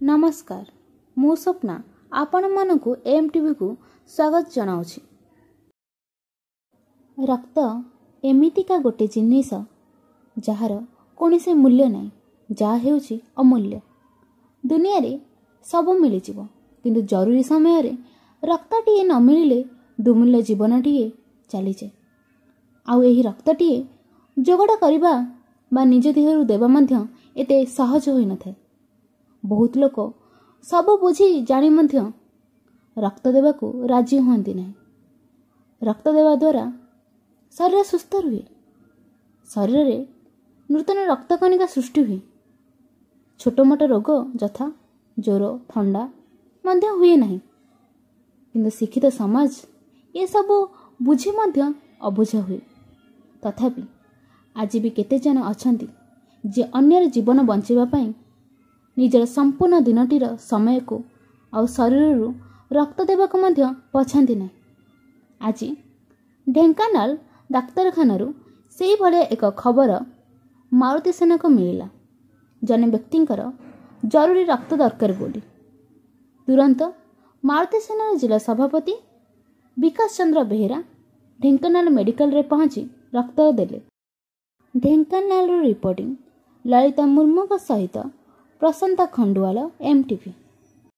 नमस्कार मु स्वप्ना आपण मानकु एमटीवी को स्वागत जनाउछि। रक्त एमितिका गोटे जिनिस जार कोनोसी मूल्य नाही, जहा हेउछि अमूल्य। दुनिया रे सब मिली जिवो किंतु जरूरी समय रे रक्तटीए न मिलिले दुमूल्य जीवनटीए चली जाए। आउ एही रक्तटीए जोगड़ करबा बा निज देहरु देबा मध्य एते सहज होई न थाए। बहुत लोक सब बुझी जानी मध्य रक्त देवाकू राजी हुअंती नहीं। रक्त देवा द्वारा शरीर सुस्थ रुहे, शरीर रे नूतन रक्त कणिका सृष्टि हुए। छोट मोट रोग यथा ज्वर थंडा मध्य हुए नहीं, किंतु शिक्षित समाज ये सब बुझी मध्य अबुझा हुए। तथापि आज भी केते जन अछंती जे अन्यर जीवन बंचेबा पई निजर संपूर्ण दिनटीर समय को आउ शरीर रक्त देवाक मध्य पछांती नहीं। आज ढेंकानाल डाक्तरखाना से भले एक खबर मारुति सेना को मिला। जने व्यक्तिंकर जरूरी रक्त दरकार बोली तुरंत मारुति सेना जिला सभापति विकास चंद्र बेहेरा ढेंकानाल मेडिकल रे पहुंची रक्त देले। ढेंकानाल रिपोर्टिंग ललिता मुर्मू सहित प्रशांत खंडुआल एमटीवी।